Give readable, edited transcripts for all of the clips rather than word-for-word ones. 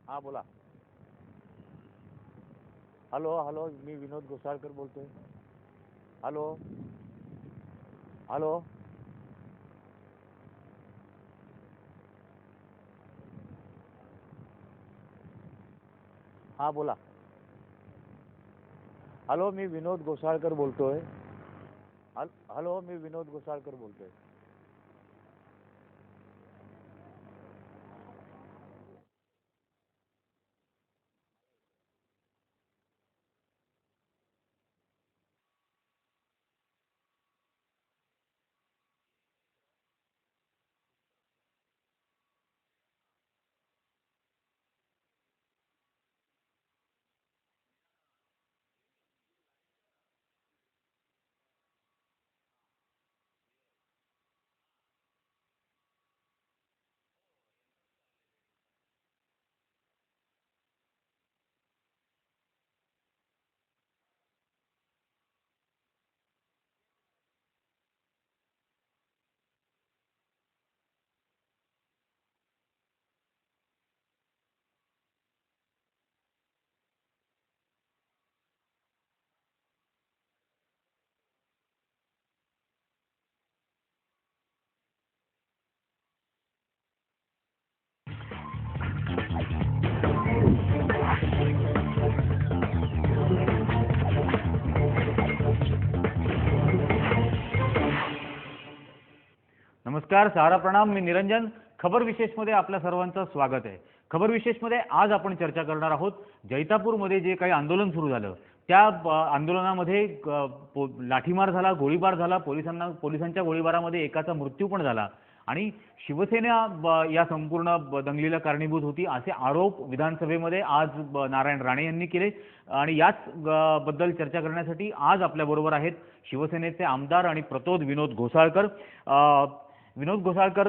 हां बोला. Hello hello, मी विनोद घोसाळकर बोलतोय. Hello hello. हां बोला. हॅलो, मी विनोद घोसाळकर बोलतोय. हॅलो, मी विनोद घोसाळकर बोलतोय. नमस्कार, सारा प्रणाम. मी निरंजन. खबर विशेषमध्ये आपल्या सर्वांचं स्वागत आहे. खबर विशेषमध्ये आज आपण चर्चा करणार आहोत जैतापूरमध्ये जे काही आंदोलन सुरू झालं त्या आंदोलनामध्ये लाठीमार झाला, गोळीबार झाला, पोलिसांच्या गोळीबारामध्ये एकाचा मृत्यू पण झाला आणि शिवसेना या संपूर्ण दंगलीला कारणीभूत होती असे आरोप विधानसभेमध्ये आज नारायण राणे यांनी केले आणि याच बद्दल चर्चा करण्यासाठी आज आपल्याबरोबर आहेत शिवसेनेचे आमदार आणि प्रतोद विनोद घोसाळकर. विनोद घोसाळकर,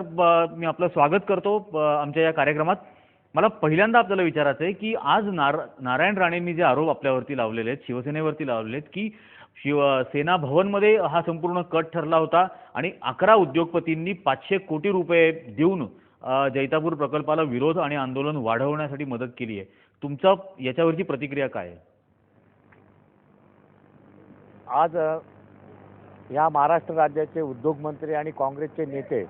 मी आपलं स्वागत करतो आमच्या या कार्यक्रमात. मला पहिल्यांदा आपल्याला विचारायचं आहे की आज नारायण राणेंनी जे आरोप आपल्यावरती लावलेले आहेत, शिवसेनेवरती लावलेले आहेत की सेना भवनमध्ये हा संपूर्ण कट ठरला होता आणि 11 उद्योगपतींनी 500 कोटी रुपये देऊन जैतापूर प्रकल्पाला विरोध आणि आंदोलन वाढवण्यासाठी मदत केली आहे. तुमचा याच्यावरची प्रतिक्रिया काय आहे? आज या महाराष्ट्र राज्याचे उद्योगमंत्री आणि काँग्रेसचे नेते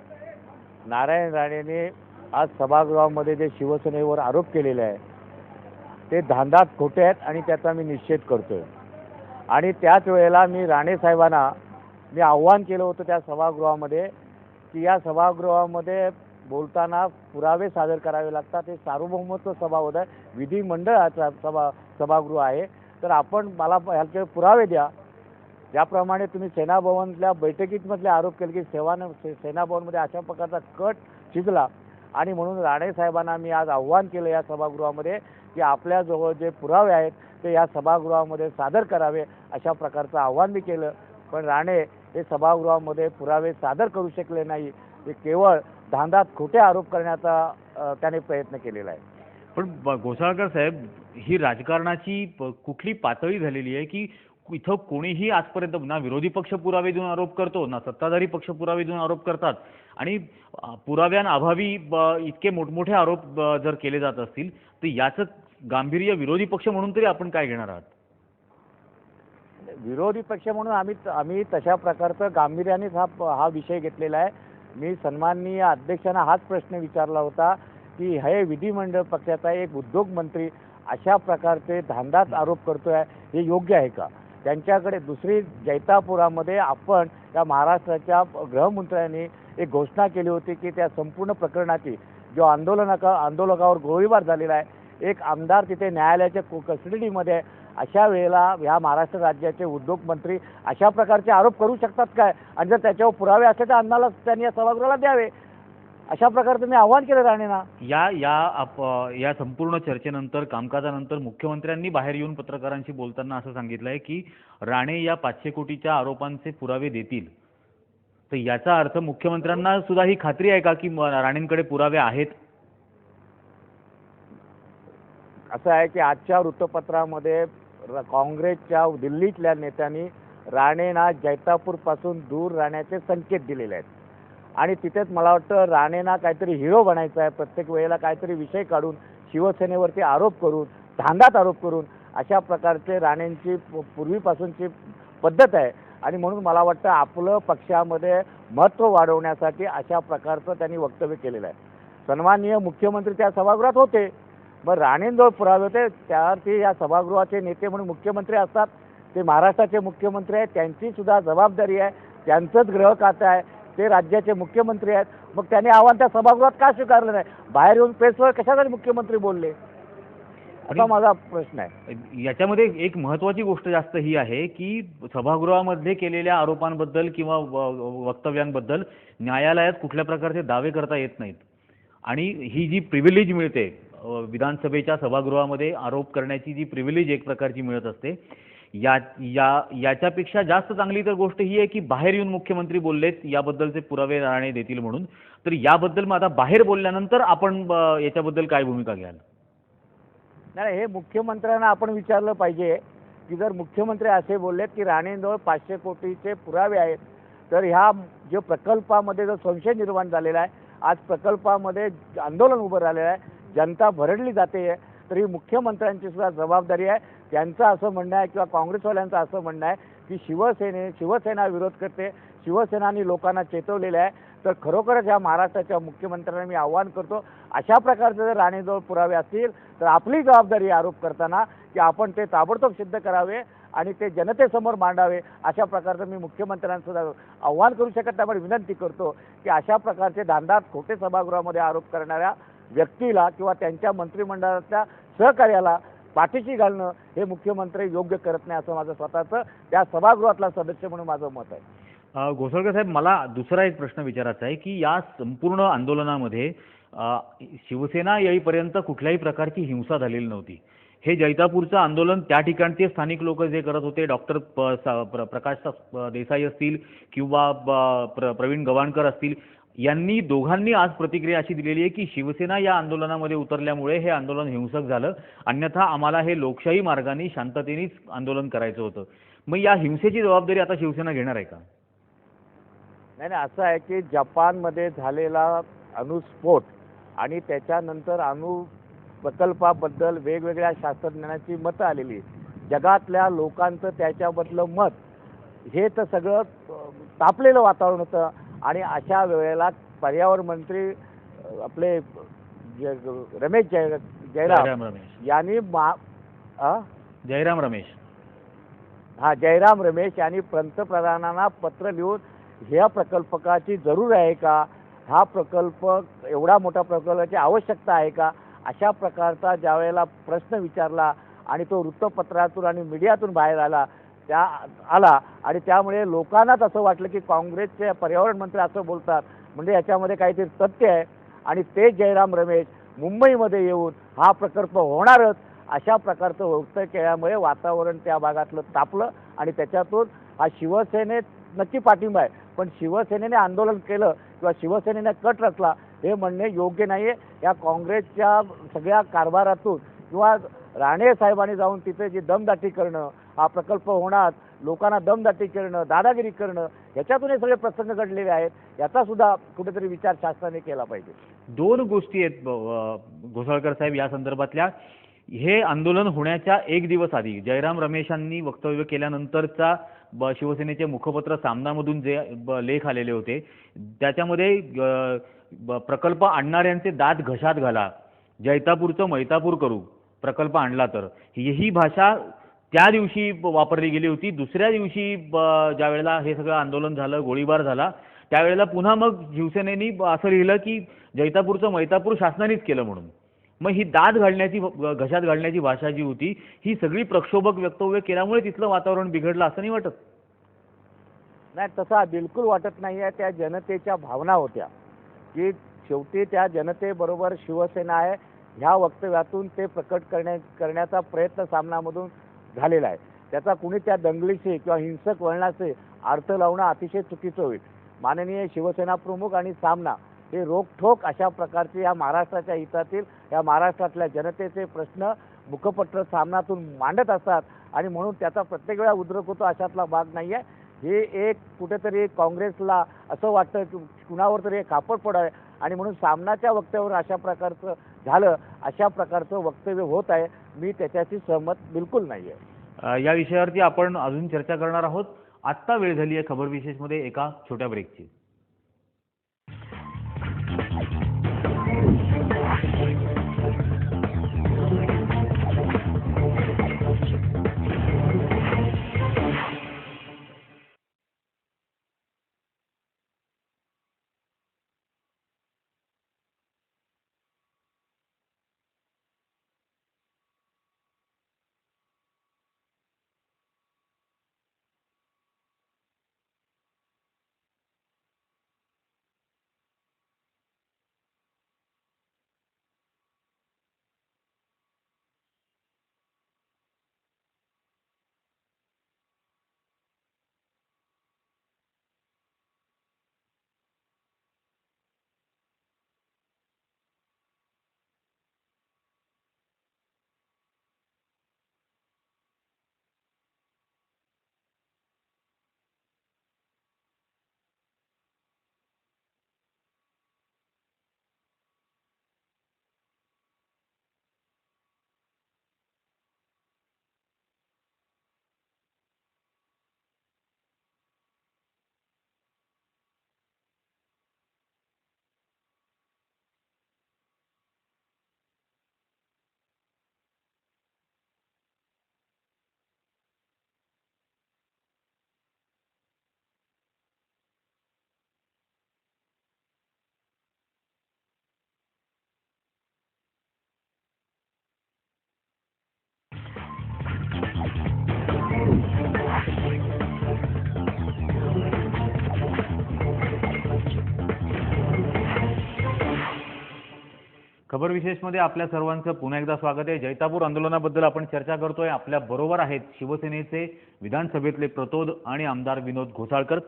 नारायण राणेने आज सभागृहामध्ये जे शिवसेनेवर आरोप केलेले आहे ते धांदात खोटे आहेत आणि त्याचा मी निषेध करतोय. आणि त्याच वेळेला मी राणे साहेबांना मी आव्हान केलं होतं त्या सभागृहामध्ये की या सभागृहामध्ये बोलताना पुरावे सादर करावे लागतात. हे सार्वभौमत्व सभागृह आहे, विधिमंडळाचा सभागृह आहे. तर आपण मला ह्याचे पुरावे द्या. ज्याप्रमाणे तुम्ही सेना भवनच्या बैठकीतमधले आरोप केले की सेना भवनमध्ये अशा प्रकारचा कट शिजला आणि म्हणून राणे साहेबांना मी आज आव्हान केलं या सभागृहामध्ये की आपल्याजवळ जे पुरावे आहेत ते या सभागृहामध्ये सादर करावे अशा प्रकारचं आव्हान मी केलं. पण राणे हे सभागृहामध्ये पुरावे सादर करू शकले नाही. ते केवळ धांदात खोटे आरोप करण्याचा त्याने प्रयत्न केलेला आहे. पण घोसाळकर साहेब, ही राजकारणाची कुठली पातळी झालेली आहे की इथं कोणीही आजपर्यंत ना विरोधी पक्ष पुरावे देऊन आरोप करतो ना सत्ताधारी पक्ष पुरावे देऊन आरोप करतात आणि पुराव्यांअभावी इतके मोठमोठे आरोप जर केले जात असतील तर याचं गांभीर्य विरोधी पक्ष म्हणून तरी आपण काय घेणार आहात? विरोधी पक्ष म्हणून आम्ही तशा प्रकारचं गांभीर्यानेच हा विषय घेतलेला आहे. मी सन्माननीय अध्यक्षांना हाच प्रश्न विचारला होता की हे विधिमंडळ पक्षाचा एक उद्योगमंत्री अशा प्रकारचे धांदात आरोप करतोय, हे योग्य आहे का? त्यांच्याकडे दुसरी जैतापुरामध्ये आपण त्या महाराष्ट्राच्या गृहमंत्र्यांनी एक घोषणा केली होती की त्या संपूर्ण प्रकरणाची जो आंदोलकावर गोळीबार झालेला आहे, एक आमदार तिथे न्यायालयाच्या कस्टडीमध्ये, अशा वेळेला ह्या महाराष्ट्र राज्याचे उद्योगमंत्री अशा प्रकारचे आरोप करू शकतात काय? आणि जर त्याच्यावर पुरावे असले तर आम्हाला त्यांनी या सभागृहाला द्यावे. अशा प्रकारचं मी आव्हान केलं राणेंना. या संपूर्ण चर्चेनंतर, कामकाजानंतर मुख्यमंत्र्यांनी बाहेर येऊन पत्रकारांशी बोलताना असं सांगितलंय की राणे या 500 कोटीच्या आरोपांचे पुरावे देतील. तर याचा अर्थ मुख्यमंत्र्यांना सुद्धा ही खात्री आहे का की राणेंकडे पुरावे आहेत? असं आहे की आजच्या वृत्तपत्रामध्ये काँग्रेसच्या दिल्लीतल्या नेत्यांनी राणेंना जैतापूरपासून दूर राहण्याचे संकेत दिलेले आहेत आणि तिथेच मला वाटतं राणेंना काहीतरी हिरो बनायचं आहे. प्रत्येक वेळेला काहीतरी विषय काढून शिवसेनेवरती आरोप करून, धांदात आरोप करून अशा प्रकारचे राणेंची पूर्वीपासूनची पद्धत आहे. आणि म्हणून मला वाटतं आपलं पक्षामध्ये महत्त्व वाढवण्यासाठी अशा प्रकारचं त्यांनी वक्तव्य केलेलं आहे. सन्माननीय मुख्यमंत्री त्या सभागृहात होते, मग राणेंजवळ पुरावे होते, त्यावरती या सभागृहाचे नेते म्हणून मुख्यमंत्री असतात, ते महाराष्ट्राचे मुख्यमंत्री आहेत, त्यांची सुद्धा जबाबदारी आहे, त्यांचंच गृह खातं आहे, ते राज्याचे मुख्यमंत्री आहेत. मग त्यांनी आव्हान त्या सभागृहात का स्वीकारलं नाही? बाहेर येऊन प्रेसवर कशासाठी मुख्यमंत्री बोलले, असा माझा प्रश्न आहे. याच्यामध्ये एक महत्त्वाची गोष्ट जास्त ही आहे की सभागृहामध्ये केलेल्या आरोपांबद्दल किंवा वक्तव्यांबद्दल न्यायालयात कुठल्या प्रकारचे दावे करता येत नाहीत. आणि ही जी प्रिव्हिलेज मिळते विधानसभेच्या सभागृहामध्ये आरोप करण्याची जी प्रिव्हिलेज एक प्रकारची मिळत असते, याच्यापेक्षा जास्त चांगली तर गोष्ट ही आहे की बाहेर येऊन मुख्यमंत्री बोललेत, याबद्दलचे पुरावे राणे देतील म्हणून. तर याबद्दल मग आता बाहेर बोलल्यानंतर आपण याच्याबद्दल काय भूमिका घ्याल? नाही, हे मुख्यमंत्र्यांना आपण विचारलं पाहिजे की जर मुख्यमंत्री असे बोललेत की राणेंजवळ 500 कोटीचे पुरावे आहेत, तर ह्या जो प्रकल्पामध्ये जो संशय निर्माण झालेला आहे, आज प्रकल्पामध्ये आंदोलन उभं राहिलेलं आहे, जनता भरडली जाते, तर ही मुख्यमंत्र्यांची सुद्धा जबाबदारी आहे. त्यांचं असं म्हणणं आहे किंवा काँग्रेसवाल्यांचं असं म्हणणं आहे की शिवसेना विरोध करते, शिवसेनानी लोकांना चेतवलेलं आहे. तर खरोखरच या महाराष्ट्राच्या मुख्यमंत्र्यांना मी आव्हान करतो, अशा प्रकारचे जर राणेजवळ पुरावे असतील तर आपली जबाबदारी आरोप करताना की आपण ते ताबडतोब सिद्ध करावे आणि ते जनतेसमोर मांडावे. अशा प्रकारचं मी मुख्यमंत्र्यांसुद्धा आव्हान करू शकत त्यामुळे विनंती करतो की अशा प्रकारचे धांदात खोटे सभागृहामध्ये आरोप करणाऱ्या व्यक्तीला किंवा त्यांच्या मंत्रिमंडळाच्या सहकार्याला पाठीशी घालणं हे मुख्यमंत्री योग्य करत नाही, असं माझं स्वतःचं त्या सभागृहातला सदस्य म्हणून माझं मत आहे. घोसाळकर साहेब, मला दुसरा एक प्रश्न विचारायचा आहे की या संपूर्ण आंदोलनामध्ये शिवसेना येईपर्यंत कुठल्याही प्रकारची हिंसा झालेली नव्हती. हे जैतापूरचं आंदोलन त्या ठिकाणचे स्थानिक लोक जे करत होते, डॉक्टर प्रकाश देसाई असतील किंवा प्रवीण गव्हाणकर असतील, यांनी दोघांनी आज प्रतिक्रिया अशी दिलेली आहे की शिवसेना या आंदोलनामध्ये उतरल्यामुळे हे आंदोलन हिंसक झालं, अन्यथा आम्हाला हे लोकशाही मार्गाने शांततेनेच आंदोलन करायचं होतं. मग या हिंसेची जबाबदारी आता शिवसेना घेणार आहे का? नाही, असं आहे की जपानमध्ये झालेला अणुस्फोट आणि त्याच्यानंतर अणु प्रकल्पाबद्दल वेगवेगळ्या शास्त्रज्ञांची मतं आलेली, जगातल्या लोकांचं त्याच्याबद्दलं मत हे तर सगळं तापलेलं वातावरण होतं. आणि अशा वेळेला पर्यावरण मंत्री आपले रमेश जयराम यांनी जयराम रमेश यांनी पंतप्रधानांना पत्र लिहून ह्या प्रकल्पाची जरूर आहे का, हा प्रकल्प एवढा मोठा प्रकल्पाची आवश्यकता आहे का, अशा प्रकारचा ज्यावेळेला प्रश्न विचारला आणि तो वृत्तपत्रातून आणि मीडियातून बाहेर आला आणि त्यामुळे लोकांनाच असं वाटलं की काँग्रेसचे पर्यावरण मंत्री असं बोलतात म्हणजे याच्यामध्ये काहीतरी तथ्य आहे. आणि ते जयराम रमेश मुंबईमध्ये येऊन हा प्रकल्प होणारच अशा प्रकारचं वक्तव्य केल्यामुळे वातावरण त्या भागातलं तापलं आणि त्याच्यातून हा शिवसेनेत नक्की पाठिंबा आहे, पण शिवसेनेने आंदोलन केलं किंवा शिवसेनेने कट रचला हे म्हणणे योग्य नाही आहे. या काँग्रेसच्या सगळ्या कारभारातून किंवा राणे साहेबांनी जाऊन तिथे जी दमदाटी करणं, हा प्रकल्प होणार, लोकांना दमदाटी करणं, दादागिरी करणं, याच्यातून हे सगळे प्रसंग घडलेले आहेत. याचा सुद्धा कुठेतरी विचार शासनाने केला पाहिजे. दोन गोष्टी आहेत घोसाळकर साहेब या संदर्भातल्या. हे आंदोलन होण्याच्या एक दिवस आधी जयराम रमेशांनी वक्तव्य केल्यानंतरचा शिवसेनेचे मुखपत्र सामनामधून जे लेख आलेले होते त्याच्यामध्ये प्रकल्प आणणाऱ्यांचे दात घशात घाला, जैतापूरचं मैतापूर करू, प्रकल्प आणला तर, ही भाषा त्या दिवशी वापरली गेली होती. दुसऱ्या दिवशी ज्यावेळेला हे सगळं आंदोलन झालं, गोळीबार झाला, त्यावेळेला पुन्हा मग शिवसेनेनी असं लिहिलं की जैतापूरचं मैतापूर शासनानेच केलं म्हणून. मग ही दाद घालण्याची, घशात घालण्याची भाषा जी होती ही सगळी प्रक्षोभक वक्तव्य केल्यामुळे तिथलं वातावरण बिघडलं असं नाही वाटत? नाही, तसा बिलकुल वाटत नाही आहे. त्या जनतेच्या भावना होत्या की शेवटी त्या जनतेबरोबर शिवसेना आहे ह्या वक्तव्यातून ते प्रकट करण्याचा प्रयत्न सामनामधून झालेला आहे. त्याचा कुणी त्या दंगलीचे किंवा हिंसक वळणाचे अर्थ लावणं अतिशय चुकीचं होईल. माननीय शिवसेना प्रमुख आणि सामना हे रोखठोक अशा प्रकारचे या महाराष्ट्राच्या हितातील, या महाराष्ट्रातल्या जनतेचे प्रश्न मुखपत्र सामनातून मांडत असतात आणि म्हणून त्याचा प्रत्येक वेळा उद्रेक होतो अशातला भाग नाही आहे. हे एक कुठेतरी काँग्रेसला असं वाटतं की कुणावर तरी एक कापड पडावे आणि म्हणून सामनाच्या वक्त्यावर अशा प्रकारचं झालं अशा प्रकारचं वक्तव्य होत आहे. मी त्याच्याशी सहमत बिलकुल नाही आहे. या विषयावरती आपण अजून चर्चा करणार आहोत. आत्ता वेळ झाली आहे खबर विशेषमध्ये एका छोट्या ब्रेकची. खबर विशेषमध्ये आपल्या सर्वांचं पुन्हा एकदा स्वागत आहे. जैतापूर आंदोलनाबद्दल आपण चर्चा करतोय. आपल्या बरोबर आहेत शिवसेनेचे विधानसभेतले प्रतोद आणि आमदार विनोद घोसाळकर.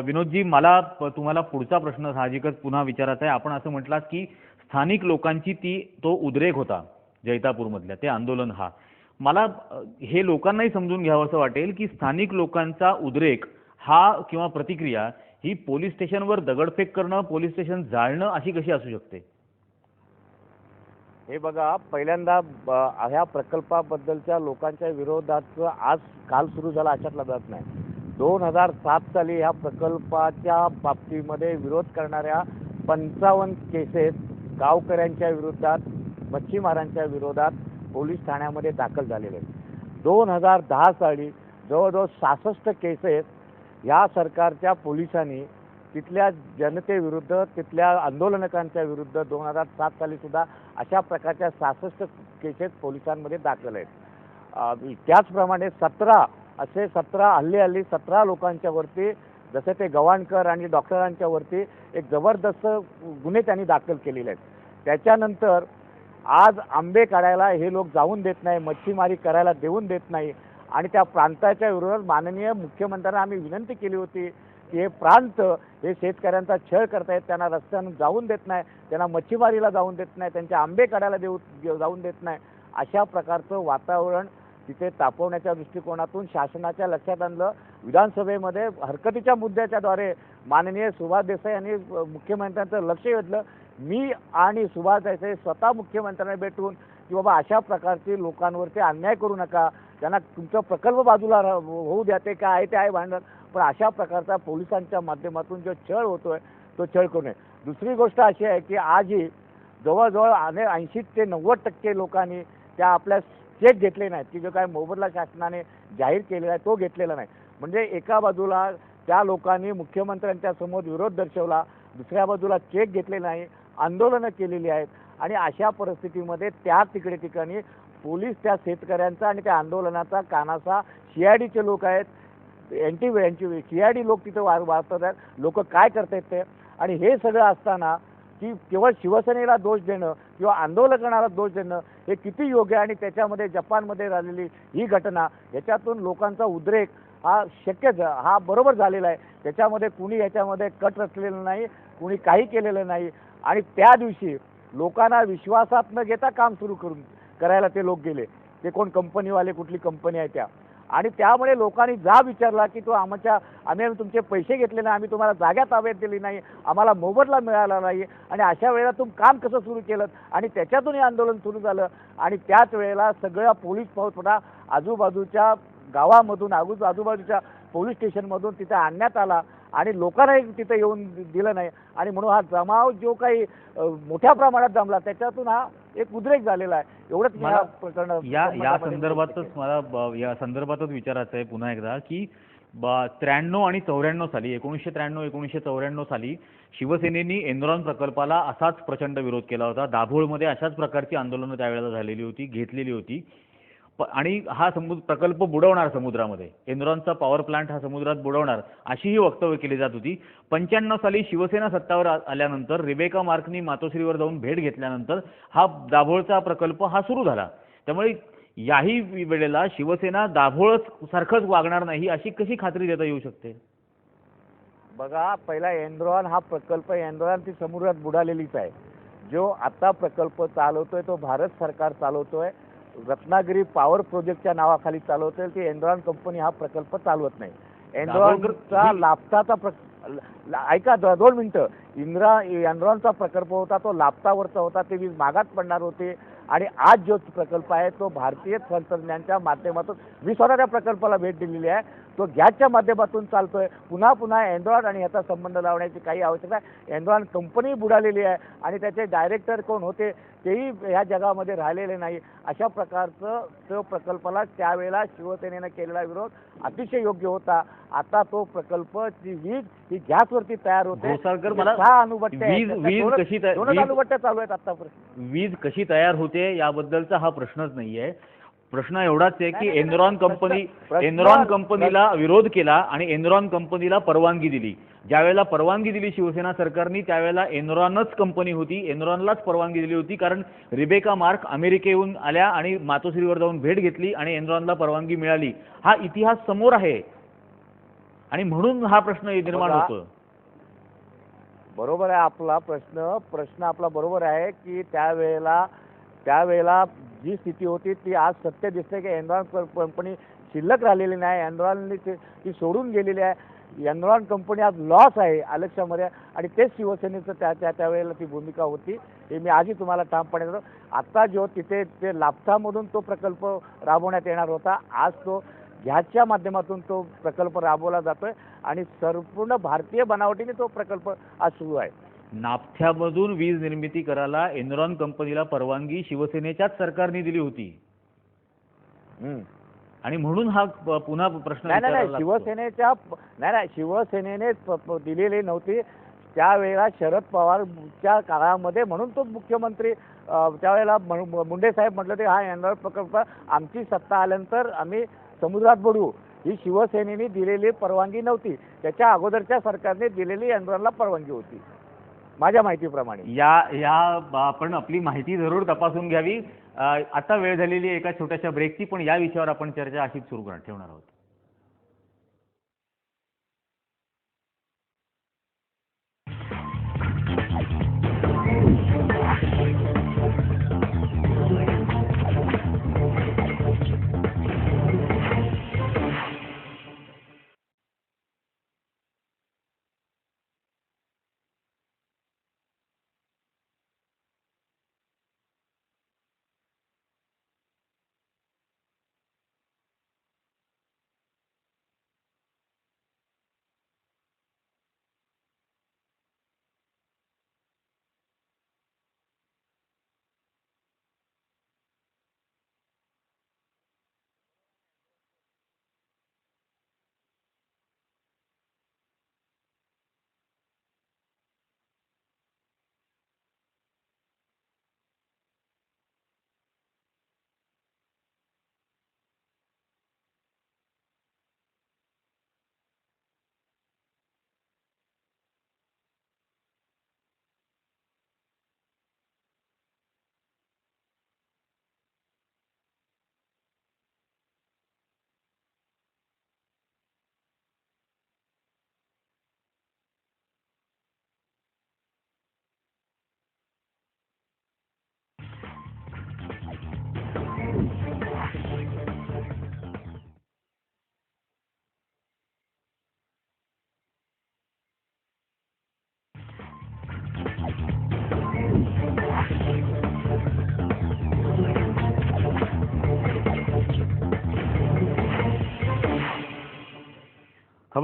विनोदजी, मला तुम्हाला पुढचा प्रश्न साहजिकच पुन्हा विचारायचा आहे. आपण असं म्हटलात की स्थानिक लोकांची तो उद्रेक होता जैतापूरमधल्या, ते आंदोलन हा. मला हे लोकांनाही समजून घ्यावं असं वाटेल की स्थानिक लोकांचा उद्रेक हा किंवा प्रतिक्रिया ही पोलीस स्टेशनवर दगडफेक करणं, पोलीस स्टेशन जाळणं अशी कशी असू शकते? हे बघा, पहिल्यांदा ह्या प्रकल्पाबद्दलच्या लोकांच्या विरोधाचं आज काल सुरू झाला अशातला जात नाही. 2007 साली ह्या प्रकल्पाच्या बाबतीमध्ये विरोध करणाऱ्या 55 केसेस गावकऱ्यांच्या विरोधात, मच्छीमारांच्या विरोधात पोलीस ठाण्यामध्ये दाखल झालेले आहेत. 2010 साली जवळजवळ 66 केसेस या सरकारच्या पोलिसांनी तिथल्या जनतेविरुद्ध, तिथल्या आंदोलनकांच्या विरुद्ध 2007 साली सुद्धा अशा प्रकारच्या 66 केसेस पोलिसांमध्ये दाखल आहेत. त्याचप्रमाणे 17 हल्ली 17 लोकांच्या वरती, जसे ते गवाणकर आणि डॉक्टरांच्या वरती एक जबरदस्त गुन्हे त्यांनी दाखल केलेले आहेत. त्याच्यानंतर आज आंबे काढायला हे लोक जाऊन देत नाही, मच्छीमारी करायला देऊन देत नाही. आणि त्या प्रांताच्या विरोधात माननीय मुख्यमंत्र्यांना आम्ही विनंती केली होती की हे प्रांत हे शेतकऱ्यांचा छळ करतायत, त्यांना रस्त्यानं जाऊन देत नाही, त्यांना मच्छीमारीला जाऊन देत नाही, त्यांचे आंबे काढायला जाऊन देत नाही. अशा प्रकारचं वातावरण तिथे तापवण्याच्या दृष्टिकोनातून शासनाच्या लक्षात आणलं. विधानसभेमध्ये हरकतीच्या मुद्द्याच्याद्वारे माननीय सुभाष देसाई यांनी मुख्यमंत्र्यांचं लक्ष वेधलं. मी आणि सुभाष देसाई स्वतः मुख्यमंत्र्यांना भेटून की बाबा अशा प्रकारची लोकांवरती अन्याय करू नका, त्यांना तुमचा प्रकल्प बाजूला होऊ द्या, ते काय आहे ते आहे भांडण, पण अशा प्रकारचा पोलिसांच्या माध्यमातून जो छळ होतोय तो छळ करू नये. दुसरी गोष्ट अशी आहे की आजही जवळजवळ 80 ते 90% लोकांनी त्या आपल्या चेक घेतले नाहीत की जो काय मोबदला शासनाने जाहीर केलेला आहे तो घेतलेला नाही. म्हणजे एका बाजूला त्या लोकांनी मुख्यमंत्र्यांच्या समोर विरोध दर्शवला, दुसऱ्या बाजूला चेक घेतले नाही, आंदोलनं केलेली आहेत. आणि अशा परिस्थितीमध्ये त्या ठिकाणी पोलीस त्या शेतकऱ्यांचा आणि त्या आंदोलनाचा कानासा, CIDचे लोक आहेत, CID लोक तिथे वाचतात आहेत. लोक काय करतायत ते, आणि हे सगळं असताना की केवळ शिवसेनेला दोष देणं किंवा आंदोलकांना दोष देणं हे किती योग्य आहे. आणि त्याच्यामध्ये जपानमध्ये झालेली ही घटना, याच्यातून लोकांचा उद्रेक हा बरोबर झालेला आहे. त्याच्यामध्ये कुणी याच्यामध्ये कट रचलेलं नाही, कुणी काही केलेलं नाही. आणि त्या दिवशी लोकांना विश्वासात न घेता काम सुरू करायला ते लोक गेले. ते कोण कंपनीवाले, कुठली कंपनी आहे त्या. आणि त्यामुळे लोकांनी जाब विचारला की आम्ही तुमचे पैसे घेतले नाही, आम्ही तुम्हाला जागा ताब्यात दिली नाही, आम्हाला मोबदला मिळाला नाही, आणि अशा वेळेला तुम्ही काम कसं सुरू केलं, आणि त्याच्यातून हे आंदोलन सुरू झालं. आणि त्याच वेळेला सगळ्या पोलीस फौजफाटा आजूबाजूच्या गावामधून आजूबाजूच्या पोलीस स्टेशनमधून तिथे आणण्यात आला, आणि लोकांनाही तिथे येऊन दिलं नाही. आणि म्हणून हा जमाव जो काही मोठ्या प्रमाणात जमला त्याच्यातून हा एक उद्रेक झालेला आहे. एवढंच मी मला या प्रकरण या संदर्भातच मला या संदर्भातच विचारायचं आहे पुन्हा एकदा की 93 आणि 94 साली 1993 1994 साली शिवसेनेनी एनरॉन प्रकल्पाला असाच प्रचंड विरोध केला होता. दाभोळमध्ये अशाच प्रकारची आंदोलनं त्यावेळेला झालेली होती, घेतलेली होती. आणि हा प्रकल्प बुडवणार समुद्रामध्ये, एनरॉनचा पॉवर प्लांट हा समुद्रात बुडवणार अशीही वक्तव्य केली जात होती. 95 साली शिवसेना सत्तावर आल्यानंतर रिबेका मार्कनी मातोश्रीवर जाऊन भेट घेतल्यानंतर हा दाभोळचा प्रकल्प हा सुरू झाला. त्यामुळे याही वेळेला शिवसेना दाभोळ सारखंच वागणार नाही अशी कशी खात्री देता येऊ शकते? बघा, पहिला एनरॉन हा प्रकल्प, एनरॉन ती समुद्रात बुडालेलीच आहे. जो आता प्रकल्प चालवतोय तो भारत सरकार चालवतोय, रत्नागिरी पॉवर प्रोजेक्टच्या नावाखाली चालवतोय. ती एनरॉन कंपनी हा प्रकल्प चालवत नाही. एनरॉनचा लापताचा ऐका 2 मिनिटं. एनरॉनचा प्रकल्प होता तो लापतावरचा होता, ते वीज मागात पडणार होते. आणि आज जो प्रकल्प आहे तो भारतीय तंत्रज्ञानाच्या माध्यमातून, मी स्वतः त्या प्रकल्पाला भेट दिलेली आहे, तो गॅसच्या माध्यमातून चालतोय. पुन्हा पुन्हा एनरॉन आणि ह्याचा संबंध लावण्याची काही आवश्यकता आहे? एनरॉन कंपनी बुडालेली आहे आणि त्याचे डायरेक्टर कोण होते तेही ह्या जगामध्ये राहिलेले नाही. अशा प्रकारचं तो प्रकल्पाला त्यावेळेला शिवसेनेनं केलेला विरोध अतिशय योग्य होता. आता तो प्रकल्प, ती वीज ही गॅसवरती तयार होते. घोसाळकर, मला दोनच अणुभट्ट्या चालू आहेत आतापर्यंत. वीज कशी तयार होते याबद्दलचा हा प्रश्नच नाहीये. प्रश्न एवढाच आहे की एनरॉन कंपनीला विरोध केला आणि एनरॉन कंपनीला परवानगी दिली. ज्यावेळेला परवानगी दिली शिवसेना सरकारने त्यावेळेला एनरॉनच कंपनी होती, एनरॉनलाच परवानगी दिली होती. कारण रिबेका मार्क अमेरिकेहून आल्या आणि मातोश्रीवर जाऊन भेट घेतली आणि एनरॉनला परवानगी मिळाली. हा इतिहास समोर आहे आणि म्हणून हा प्रश्न निर्माण होतो. बरोबर आहे आपला प्रश्न आपला बरोबर आहे की त्यावेळेला जी स्थिती होती ती आज सत्य दिसते की एनरॉन कंपनी शिल्लक राहिलेली नाही. एनरॉनने ती सोडून गेलेली आहे. एनरॉन कंपनी आज लॉस आहे आलक्ष्यामध्ये, आणि तेच शिवसेनेचं त्यावेळेला ती भूमिका होती. हे मी आजही तुम्हाला ठामपणे देतो. आता जो तिथे ते लापसामधून तो प्रकल्प राबवण्यात येणार होता, आज तो गॅसच्या माध्यमातून तो प्रकल्प राबवला जातोय आणि संपूर्ण भारतीय बनावटीने तो प्रकल्प आज सुरू आहे. नाफ्थ्यामधून वीज निर्मिती करायला एनरॉन कंपनीला परवानगी शिवसेनेच्याच सरकारने दिली होती आणि म्हणून हा पुन्हा प्रश्न शिवसेनेने दिलेली नव्हती त्यावेळेला शरद पवारच्या काळामध्ये. म्हणून तो मुख्यमंत्री त्यावेळेला मुंडे साहेब म्हटलं ते हा एनरॉन प्रकल्प आमची सत्ता आल्यानंतर आम्ही समुद्रात बुडवू, ही शिवसेनेने दिलेली परवानगी नव्हती. त्याच्या अगोदरच्या सरकारने दिलेली एनरॉनला परवानगी होती माझ्या माहितीप्रमाणे. आपण आपली माहिती जरूर तपासून घ्यावी. आता वेळ झालेली एका छोट्याशा ब्रेकची, पण या विषयावर आपण चर्चा अशीच सुरू ठेवणार आहोत.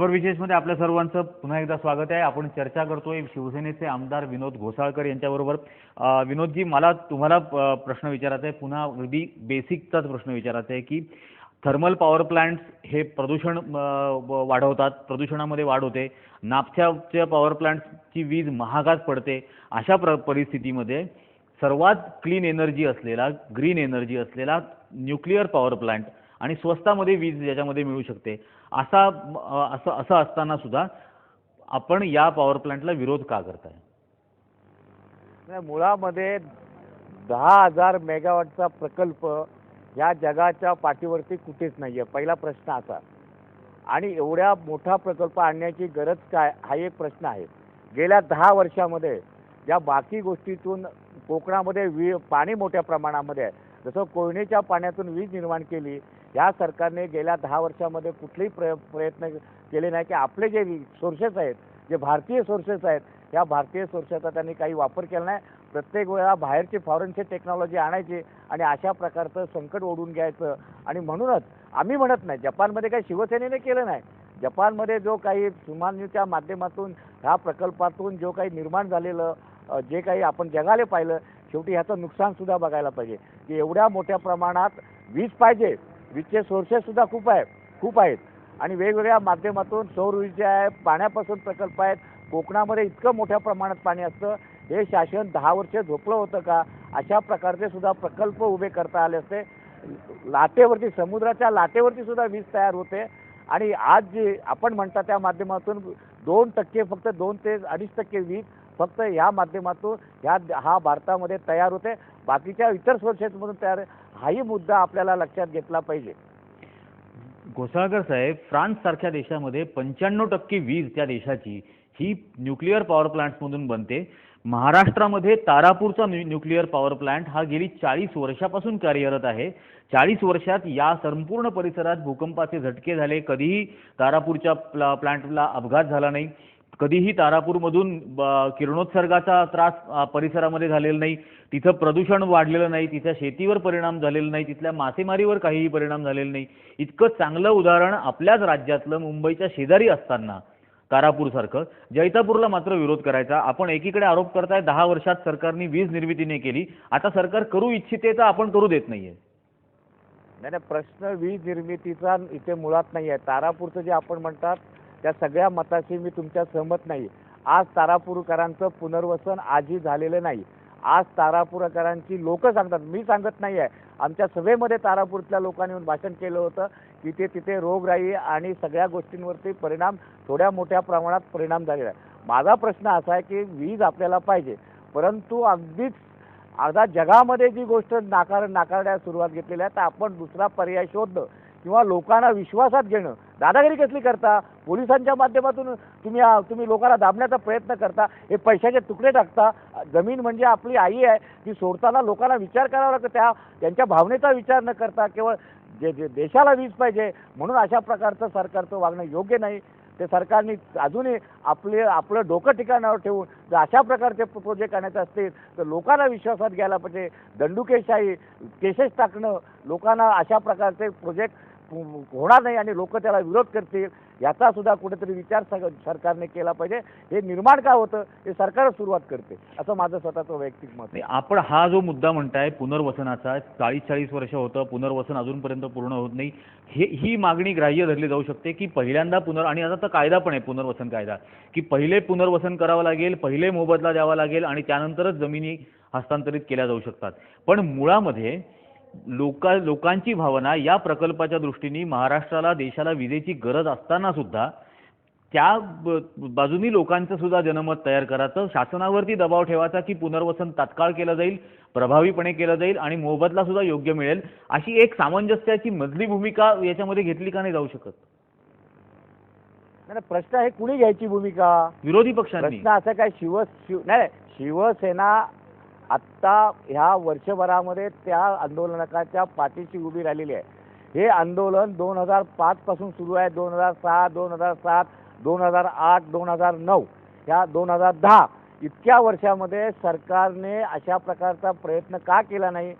खबर विशेषमध्ये आपल्या सर्वांचं पुन्हा एकदा स्वागत आहे. आपण चर्चा करतोय शिवसेनेचे आमदार विनोद घोसाळकर यांच्याबरोबर. विनोदजी, मला तुम्हाला प्रश्न विचारायचा आहे, पुन्हा अगदी बेसिकचाच प्रश्न विचारायचा आहे की थर्मल पॉवर प्लांट्स हे प्रदूषण वाढवतात, प्रदूषणामध्ये वाढ होते, नापथ्याच्या पॉवर प्लांट्सची वीज महागात पडते. अशा परिस्थितीमध्ये सर्वात क्लीन एनर्जी असलेला, ग्रीन एनर्जी असलेला न्यूक्लिअर पॉवर प्लांट आणि स्वस्तामध्ये वीज ज्याच्यामध्ये मिळू शकते, असं असताना सुद्धा आपण या पॉवर प्लांटला विरोध का करताय? नाही, मुळामध्ये 10,000 मेगावॉटचा प्रकल्प या जगाच्या पाठीवरती कुठेच नाही आहे. पहिला प्रश्न असा. आणि एवढ्या मोठा प्रकल्प आणण्याची गरज काय, हा एक प्रश्न आहे. गेल्या 10 वर्षामध्ये ज्या बाकी गोष्टीतून कोकणामध्ये पाणी मोठ्या प्रमाणामध्ये आहे, जसं कोयनेच्या पाण्यातून वीज निर्माण केली, या सरकारने गेल्या 10 वर्षामध्ये कुठलेही प्रयत्न केले नाही की आपले जे सोर्सेस आहेत, जे भारतीय सोर्सेस आहेत, या भारतीय सोर्सेसचा त्यांनी काही वापर केला नाही. प्रत्येक वेळा बाहेरची फॉरेनची टेक्नॉलॉजी आणायची आणि अशा प्रकारचं संकट ओढून घ्यायचं. आणि म्हणूनच आम्ही म्हणत नाही, जपानमध्ये काही शिवसेनेने केलं नाही. जपानमध्ये जो काही सुमान्यूच्या माध्यमातून ह्या प्रकल्पातून जो काही निर्माण झालेलं जे काही आपण जगाले पाहिलं, शेवटी ह्याचं नुकसानसुद्धा बघायला पाहिजे की एवढ्या मोठ्या प्रमाणात वीज पाहिजे. वीजचे सोर्सेससुद्धा खूप आहेत आणि वेगवेगळ्या माध्यमातून सौर ऊर्जा आहे, पाण्यापासून प्रकल्प आहेत. कोकणामध्ये इतकं मोठ्या प्रमाणात पाणी असतं, हे शासन 10 वर्ष झोपलं होतं का? अशा प्रकारचे सुद्धा प्रकल्प उभे करता आले असते. लाटेवरती, समुद्राच्या लाटेवरती सुद्धा वीज तयार होते. आणि आज जे आपण म्हणता त्या माध्यमातून 2% फक्त 2 ते 2.5% वीज फक्त ह्या माध्यमातून हा भारतामध्ये तयार होते, बाकीच्या इतर सोर्सेसमधून तयार आहे. हाही मुद्दा आपल्याला लक्षात घेतला पाहिजे. घोसाळकर साहेब, फ्रान्स सारख्या देशामध्ये 95% वीज त्या देशाची ही न्यूक्लिअर पॉवर प्लांट्समधून बनते. महाराष्ट्रामध्ये तारापूरचा न्यूक्लिअर पॉवर प्लांट हा गेली 40 वर्षापासून कार्यरत आहे. 40 वर्षात या संपूर्ण परिसरात भूकंपाचे झटके झाले, कधीही तारापूरच्या प्लांटला अपघात झाला नाही, कधीही तारापूरमधून किरणोत्सर्गाचा त्रास परिसरामध्ये झालेला नाही, तिथं प्रदूषण वाढलेलं नाही, तिथल्या शेतीवर परिणाम झालेला नाही, तिथल्या मासेमारीवर काहीही परिणाम झालेला नाही. इतकं चांगलं उदाहरण आपल्याच राज्यातलं मुंबईच्या शेजारी असताना तारापूरसारखं, जैतापूरला मात्र विरोध करायचा. आपण एकीकडे आरोप करताय 10 वर्षात सरकारने वीज निर्मिती नाही केली, आता सरकार करू इच्छिते तर आपण करू देत नाहीये. नाही, प्रश्न वीज निर्मितीचा इथे मुळात नाही आहे. तारापूरचं जे आपण म्हणतात त्या सगळ्या मताशी मी तुमच्या सहमत नाही. आज तारापूरकरांचं पुनर्वसन आजही झालेलं नाही. आज तारापूरकरांची लोक सांगतात, मी सांगत नाही आहे. आमच्या सभेमध्ये तारापूरच्या लोकांनी येऊन भाषण केलं होतं की तिथे रोगराई आणि सगळ्या गोष्टींवरती परिणाम, थोड्या मोठ्या प्रमाणात परिणाम झालेला आहे. माझा प्रश्न असा आहे की वीज आपल्याला पाहिजे, परंतु अगदीच आता जगामध्ये जी गोष्ट नाकारण्यास सुरुवात घेतलेली आहे, तर आपण दुसरा पर्याय शोधणं किंवा लोकांना विश्वासात घेणं. दादागिरी कसली करता? पोलिसांच्या माध्यमातून तुम्ही लोकांना दाबण्याचा प्रयत्न करता, हे पैशाचे तुकडे टाकता. जमीन म्हणजे आपली आई आहे, ती सोडताना लोकांना विचार करावा लागतो. त्यांच्या भावनेचा विचार न करता केवळ जे देशाला वीज पाहिजे म्हणून अशा प्रकारचं सरकारचं वागणं योग्य नाही. ते सरकारने अजूनही आपलं डोकं ठिकाणावर ठेवून जर अशा प्रकारचे प्रोजेक्ट आणायचे असतील तर लोकांना विश्वासात घ्यायला पाहिजे. दंडुकेशाही केसेस टाकणं, लोकांना अशा प्रकारचे प्रोजेक्ट होणार नाही आणि लोक त्याला विरोध करतील, याचा सुद्धा कुठेतरी विचार सरकारने केला पाहिजे. हे निर्माण का होतं हे सरकारच सुरुवात करते, असं माझं स्वतःचं वैयक्तिक मत आहे. आपण हा जो मुद्दा म्हणताय पुनर्वसनाचा, 40 वर्ष होतं, पुनर्वसन अजूनपर्यंत पूर्ण होत नाही, ही मागणी ग्राह्य धरली जाऊ शकते की पहिल्यांदा आणि आता तर कायदा पण आहे, पुनर्वसन कायदा, की पहिले पुनर्वसन करावं लागेल, पहिले मोबदला द्यावा लागेल आणि त्यानंतरच जमिनी हस्तांतरित केल्या जाऊ शकतात. पण मुळामध्ये लोकांची भावना या प्रकल्पाच्या दृष्टीने महाराष्ट्राला, देशाला विजेची गरज असताना सुद्धा त्या बाजूनी लोकांचं सुद्धा जनमत तयार करायचं, शासनावरती दबाव ठेवायचा की पुनर्वसन तात्काळ केलं जाईल, प्रभावीपणे केलं जाईल आणि मोबदला सुद्धा योग्य मिळेल, अशी एक सामंजस्याची मधली भूमिका याच्यामध्ये घेतली का नाही जाऊ शकत? नाही, प्रश्न आहे कुणी घ्यायची भूमिका? विरोधी पक्षांनी. प्रश्न असं काय नाही, शिवसेना आत्ता ह्या वर्षभरामध्ये त्या आंदोलकाच्या पाठीशी उभी राहिलेली आहे. हे आंदोलन 2005 पासून सुरू आहे. 2006, 2007, 2008, 2009, ह्या 2010 इतक्या वर्षामध्ये सरकारने अशा प्रकारचा प्रयत्न का केला नाही?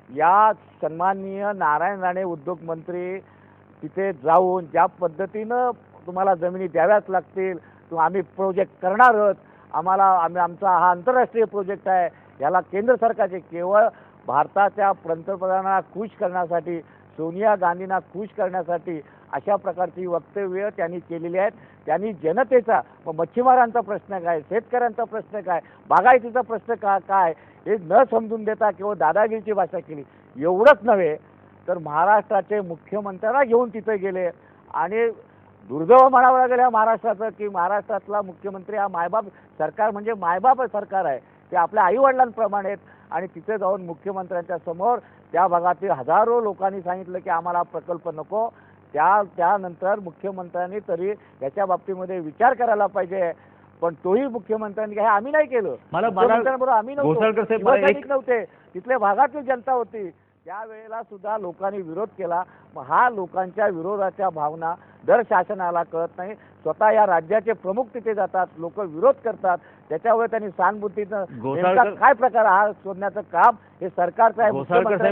या सन्माननीय नारायण राणे उद्योगमंत्री तिथे जाऊन ज्या पद्धतीनं तुम्हाला जमिनी द्याव्याच लागतील, आम्ही प्रोजेक्ट करणार आहोत, आमचा हा आंतरराष्ट्रीय प्रोजेक्ट आहे, याला केंद्र सरकारचे केवळ भारताच्या पंतप्रधानांना खुश करण्यासाठी, सोनिया गांधींना खुश करण्यासाठी अशा प्रकारची वक्तव्य त्यांनी केलेली आहेत. त्यांनी जनतेचा, मच्छीमारांचा प्रश्न काय, शेतकऱ्यांचा प्रश्न काय, बागायतीचा प्रश्न काय हे न समजून देता केवळ दादागिरीची भाषा केली. एवढंच नव्हे तर महाराष्ट्राचे मुख्यमंत्र्यांना घेऊन तिथे गेले आणि दुर्दैव म्हणावं लागेल या महाराष्ट्राचं की महाराष्ट्रातला मुख्यमंत्री हा मायबाप सरकार म्हणजे मायबाप सरकार आहे. ते आपल्या आईवडिलांप्रमाणे आहेत आणि तिथे जाऊन मुख्यमंत्र्यांच्या समोर त्या भागातील हजारो लोकांनी सांगितलं की आम्हाला प्रकल्प नको. त्यानंतर मुख्यमंत्र्यांनी तरी याच्या बाबतीमध्ये विचार करायला पाहिजे, पण तोही मुख्यमंत्र्यांनी काही आम्ही नाही केलं. मुख्यमंत्र्यांबरोबर आम्ही नव्हते, तिथल्या भागातील जनता होती. त्यावेळेला सुद्धा लोकांनी विरोध केला. मग हा लोकांच्या विरोधाच्या भावना दर शासनाला कळत नाही. स्वतः या राज्याचे प्रमुख तिथे जातात, लोक विरोध करतात, त्याच्यावर त्यांनी सहानुभूतीनं काय प्रकार हा शोधण्याचं काम हे सरकारचं आहे.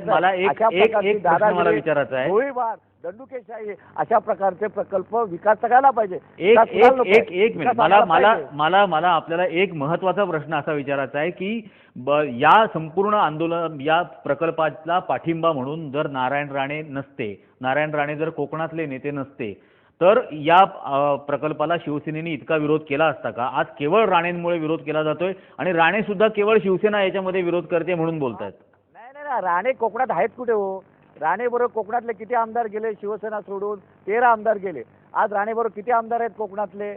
मला एक प्रश्न विचारायचा आहे, गोळीबार, दंडुकेशाही अशा प्रकारचे प्रकल्प विकास सगळ्याला पाहिजे. एक मिनिट, मला आपल्याला एक महत्वाचा प्रश्न असा विचारायचा आहे की या संपूर्ण आंदोलन, या प्रकल्पाला पाठिंबा म्हणून जर नारायण राणे जर कोकणातले नेते नसते तर या प्रकल्पाला शिवसेनेने इतका विरोध केला असता का? आज केवळ राणेंमुळे विरोध केला जातोय आणि राणे सुद्धा केवळ शिवसेना याच्यामध्ये विरोध करते म्हणून बोलतायत. नाही, राणे कोकणात आहेत कुठे हो? राणे बरोबर कोकणातले किती आमदार गेले शिवसेना सोडून? 13 आमदार गेले. आज राणे बरोबर किती आमदार आहेत कोकणातले?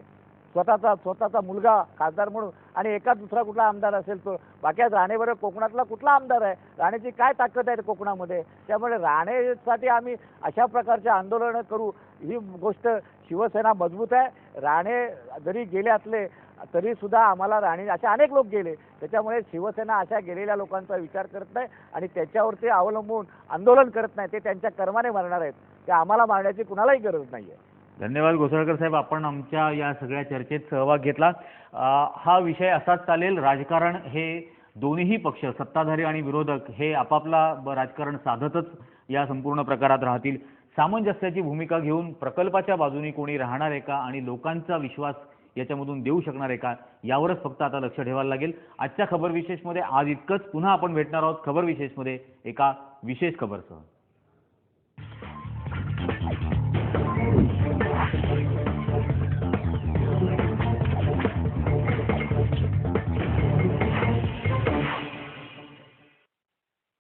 स्वतःचा मुलगा खासदार म्हणून आणि एका दुसरा कुठला आमदार असेल तो. बाकी आज राणेबरोबर कोकणातला कुठला आमदार आहे? राणेची काय ताकद आहे कोकणामध्ये? त्यामुळे राणेसाठी आम्ही अशा प्रकारचे आंदोलनं करू ही गोष्ट शिवसेना मजबूत आहे. राणे जरी गेले असले तरी सुद्धा आम्हाला राणे असे अनेक लोक गेले, त्याच्यामुळे शिवसेना अशा गेलेल्या लोकांचा विचार करत नाही आणि त्याच्यावरती अवलंबून आंदोलन करत नाही. ते त्यांच्या कर्माने मारणार आहेत, ते आम्हाला मारण्याची कुणालाही गरज नाही आहे. धन्यवाद घोसाळकर साहेब, आपण आमच्या या सगळ्या चर्चेत सहभाग घेतला. हा विषय असाच चालेल. राजकारण हे दोन्ही पक्ष, सत्ताधारी आणि विरोधक, हे आपापला राजकारण साधतच या संपूर्ण प्रकारात राहतील. सामंजस्याची भूमिका घेऊन प्रकल्पाच्या बाजूने कोणी राहणार आहे का आणि लोकांचा विश्वास याच्यामधून देऊ शकणार आहे का, यावरच फक्त आता लक्ष ठेवायला लागेल. आजच्या खबर विशेषमध्ये आज इतकंच. पुन्हा आपण भेटणार आहोत खबर विशेषमध्ये एका विशेष खबरसह.